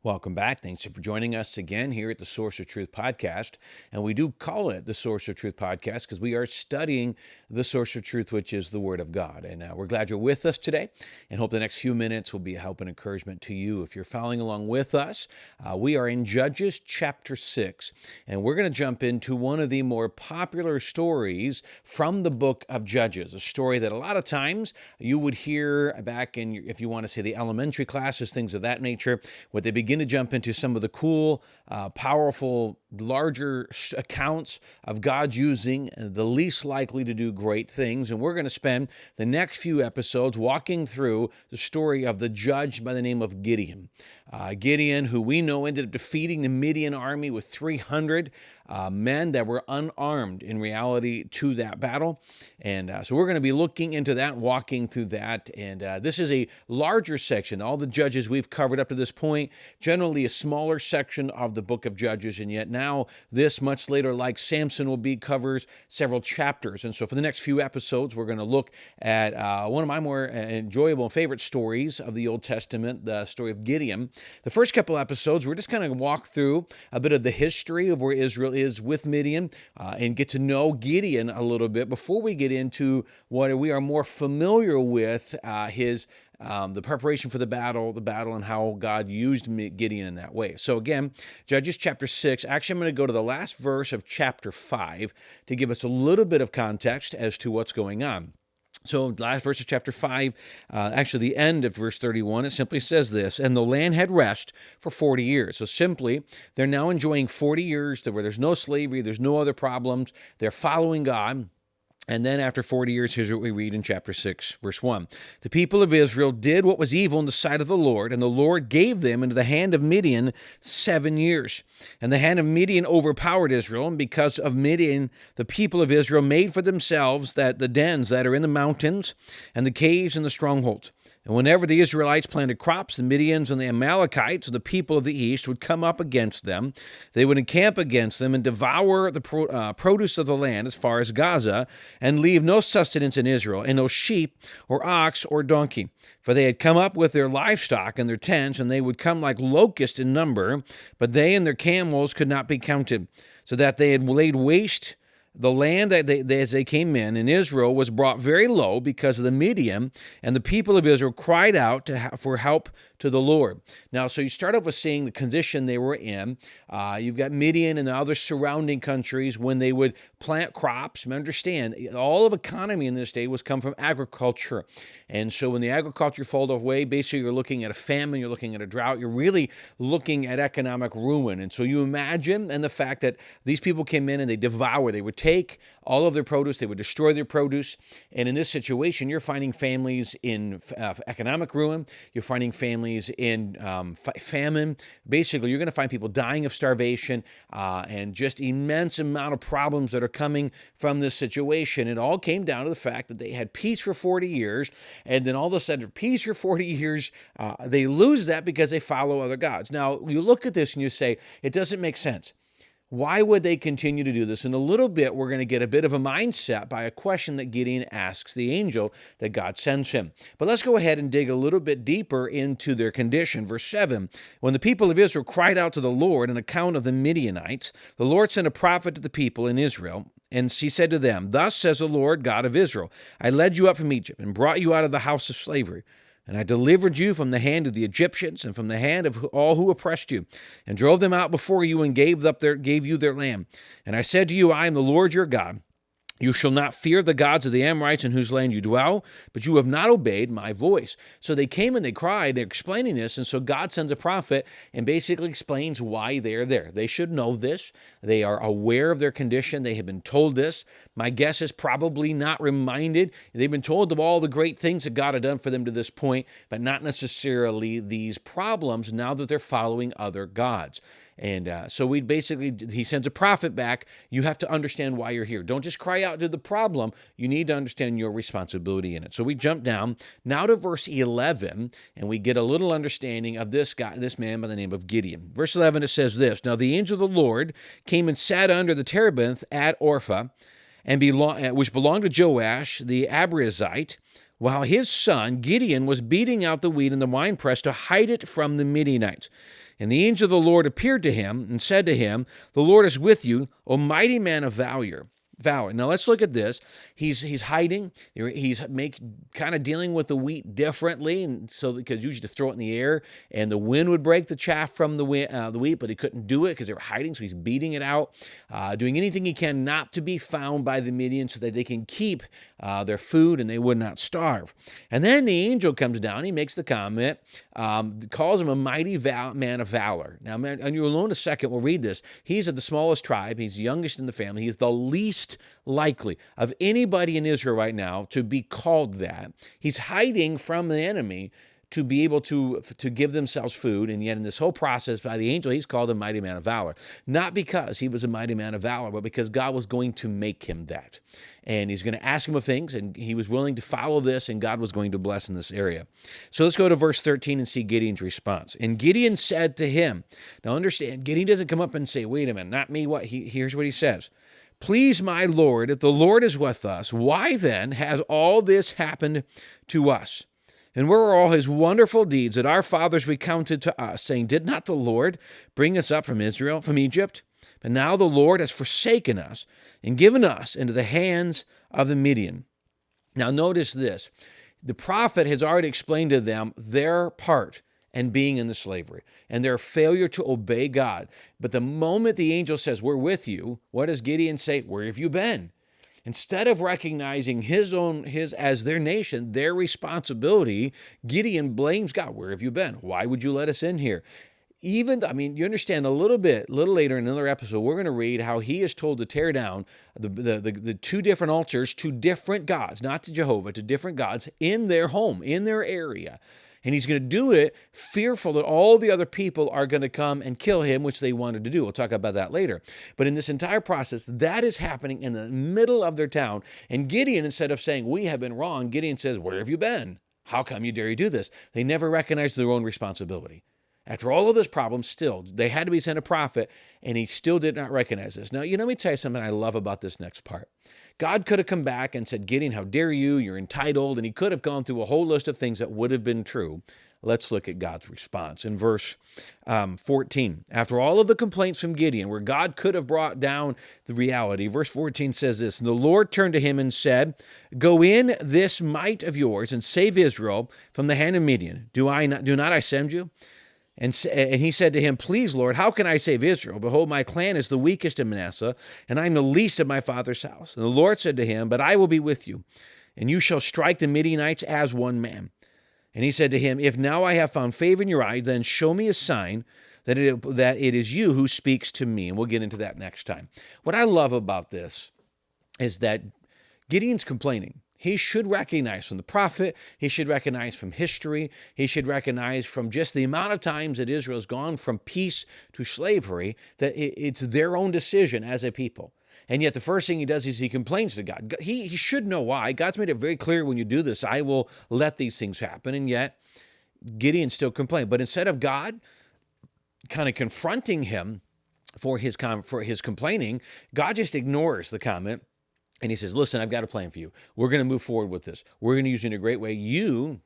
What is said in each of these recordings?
Welcome back. Thanks for joining us again here at the Source of Truth podcast. And we do call it the Source of Truth podcast because we are studying the source of truth, which is the Word of God. And we're glad you're with us today and hope the next few minutes will be a help and encouragement to you. If you're following along with us, we are in Judges chapter 6, and we're going to jump into one of the more popular stories from the book of Judges, a story that a lot of times you would hear back in, if you want to say, the elementary classes, things of that nature, what they begin to jump into some of the cool, powerful, larger accounts of God using the least likely to do great things. And we're going to spend the next few episodes walking through the story of the judge by the name of Gideon. Gideon, who we know ended up defeating the Midian army with 300 men that were unarmed in reality to that battle. And so we're going to be looking into that, walking through that. And this is a larger section. All the judges we've covered up to this point, generally a smaller section of the book of Judges. And yet now this, much later, like Samson will be, covers several chapters. And so for the next few episodes, we're going to look at one of my more enjoyable and favorite stories of the Old Testament, the story of Gideon. The first couple episodes, we're just going to walk through a bit of the history of where Israel is with Midian and get to know Gideon a little bit before we get into what we are more familiar with, the preparation for the battle and how God used Gideon in that way. So again, Judges chapter 6, actually I'm going to go to the last verse of chapter 5 to give us a little bit of context as to what's going on. So last verse of chapter 5, actually the end of verse 31, it simply says this, and the land had rest for 40 years. So simply, they're now enjoying 40 years where there's no slavery, there's no other problems, they're following God. And then after 40 years, here's what we read in chapter 6, verse 1. The people of Israel did what was evil in the sight of the Lord, and the Lord gave them into the hand of Midian 7 years. And the hand of Midian overpowered Israel, and because of Midian, the people of Israel made for themselves the dens that are in the mountains, and the caves and the strongholds. And whenever the Israelites planted crops, the Midians and the Amalekites, the people of the east, would come up against them. They would encamp against them and devour the produce of the land as far as Gaza, and leave no sustenance in Israel, and no sheep or ox or donkey. For they had come up with their livestock and their tents, and they would come like locusts in number, but they and their camels could not be counted, so that they had laid waste the land that as they came in, and Israel was brought very low because of the Midian, and the people of Israel cried out for help to the Lord. Now, so you start off with seeing the condition they were in. You've got Midian and the other surrounding countries when they would plant crops. Understand, all of economy in this day was come from agriculture. And so when the agriculture falls away, basically you're looking at a famine, you're looking at a drought, you're really looking at economic ruin. And so you imagine, and the fact that these people came in and they would take all of their produce, they would destroy their produce. And in this situation, you're finding families in economic ruin, you're finding families in famine. Basically, you're going to find people dying of starvation and just immense amount of problems that are coming from this situation. It all came down to the fact that they had peace for 40 years, and then all of a sudden, peace for 40 years, they lose that because they follow other gods. Now, you look at this and you say, it doesn't make sense. Why would they continue to do this? In a little bit, we're going to get a bit of a mindset by a question that Gideon asks the angel that God sends him. But let's go ahead and dig a little bit deeper into their condition. Verse 7, when the people of Israel cried out to the Lord on account of the Midianites, the Lord sent a prophet to the people in Israel, and he said to them, thus says the Lord God of Israel, I led you up from Egypt and brought you out of the house of slavery. And I delivered you from the hand of the Egyptians and from the hand of all who oppressed you, and drove them out before you and gave you their land. And I said to you, I am the Lord your God. You shall not fear the gods of the Amorites in whose land you dwell, but you have not obeyed my voice. So they came and they cried, they're explaining this, and so God sends a prophet and basically explains why they're there. They should know this. They are aware of their condition. They have been told this. My guess is probably not reminded. They've been told of all the great things that God had done for them to this point, but not necessarily these problems now that they're following other gods. And so he sends a prophet back. You have to understand why you're here. Don't just cry out to the problem. You need to understand your responsibility in it. So we jump down now to verse 11, and we get a little understanding of this man by the name of Gideon. Verse 11, it says this, now the angel of the Lord came and sat under the terebinth at Orpha, which belonged to Joash the Abiezrite, while his son Gideon was beating out the wheat in the winepress to hide it from the Midianites. And the angel of the Lord appeared to him and said to him, "The Lord is with you, O mighty man of valor." Now let's look at this. He's hiding. He's kind of dealing with the wheat differently, and so because usually to throw it in the air and the wind would break the chaff from the wheat, but he couldn't do it because they were hiding. So he's beating it out, doing anything he can not to be found by the Midians, so that they can keep their food and they would not starve. And then the angel comes down. He makes the comment, calls him a mighty man of valor. Now, and you'll know in a second. We'll read this. He's of the smallest tribe. He's youngest in the family. He's the least likely of anybody in Israel right now to be called that. He's hiding from the enemy to be able to give themselves food, and yet in this whole process by the angel, he's called a mighty man of valor. Not because he was a mighty man of valor, but because God was going to make him that. And he's going to ask him of things, and he was willing to follow this, and God was going to bless in this area. So let's go to verse 13 and see Gideon's response. And Gideon said to him, now understand, Gideon doesn't come up and say, wait a minute, not me, what? Here's what he says. Please, my Lord, if the Lord is with us, why then has all this happened to us? And where are all his wonderful deeds that our fathers recounted to us, saying, did not the Lord bring us up from Egypt? But now the Lord has forsaken us and given us into the hands of the Midian. Now notice this. The prophet has already explained to them their part and being in the slavery and their failure to obey God. But the moment the angel says, we're with you, what does Gideon say? Where have you been? Instead of recognizing his as their nation, their responsibility, Gideon blames God. Where have you been? Why would you let us in here? You understand a little later in another episode, we're going to read how he is told to tear down the two different altars to different gods, not to Jehovah, to different gods in their home, in their area. And he's going to do it fearful that all the other people are going to come and kill him, which they wanted to do. We'll talk about that later. But in this entire process, that is happening in the middle of their town. And Gideon, instead of saying, we have been wrong, Gideon says, where have you been? How come you dare you do this? They never recognized their own responsibility. After all of this problem, still, they had to be sent a prophet, and he still did not recognize this. Now, let me tell you something I love about this next part. God could have come back and said, Gideon, how dare you? You're entitled. And he could have gone through a whole list of things that would have been true. Let's look at God's response. In verse 14, after all of the complaints from Gideon, where God could have brought down the reality, verse 14 says this, and the Lord turned to him and said, go in this might of yours and save Israel from the hand of Midian. Do not I send you? And he said to him, please, Lord, how can I save Israel? Behold, my clan is the weakest in Manasseh, and I am the least of my father's house. And the Lord said to him, but I will be with you, and you shall strike the Midianites as one man. And he said to him, if now I have found favor in your eyes, then show me a sign that it is you who speaks to me. And we'll get into that next time. What I love about this is that Gideon's complaining. He should recognize from the prophet, he should recognize from history, he should recognize from just the amount of times that Israel's gone from peace to slavery, that it's their own decision as a people. And yet the first thing he does is he complains to God. He should know why. God's made it very clear, when you do this, I will let these things happen. And yet Gideon still complained. But instead of God kind of confronting him for his complaining, God just ignores the comment. And he says, listen, I've got a plan for you. We're going to move forward with this. We're going to use it in a great way. You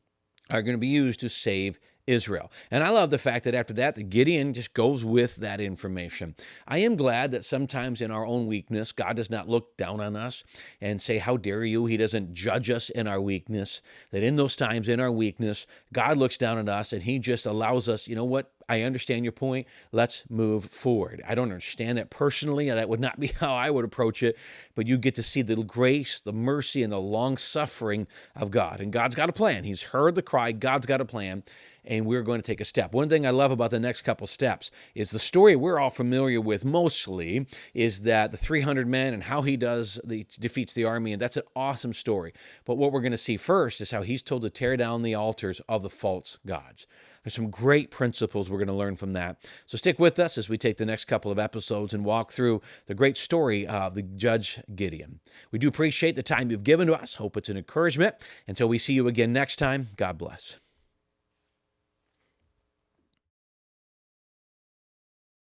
are going to be used to save Israel. And I love the fact that after that, Gideon just goes with that information. I am glad that sometimes in our own weakness, God does not look down on us and say, how dare you? He doesn't judge us in our weakness. That in those times, in our weakness, God looks down on us and he just allows us, you know what? I understand your point. Let's move forward. I don't understand that personally. That would not be how I would approach it. But you get to see the grace, the mercy, and the long suffering of God. And God's got a plan. He's heard the cry. God's got a plan. And we're going to take a step. One thing I love about the next couple steps is the story we're all familiar with mostly is that the 300 men and how he defeats the army. And that's an awesome story. But what we're going to see first is how he's told to tear down the altars of the false gods. There's some great principles we're going to learn from that. So stick with us as we take the next couple of episodes and walk through the great story of the judge Gideon. We do appreciate the time you've given to us. Hope it's an encouragement. Until we see you again next time, God bless.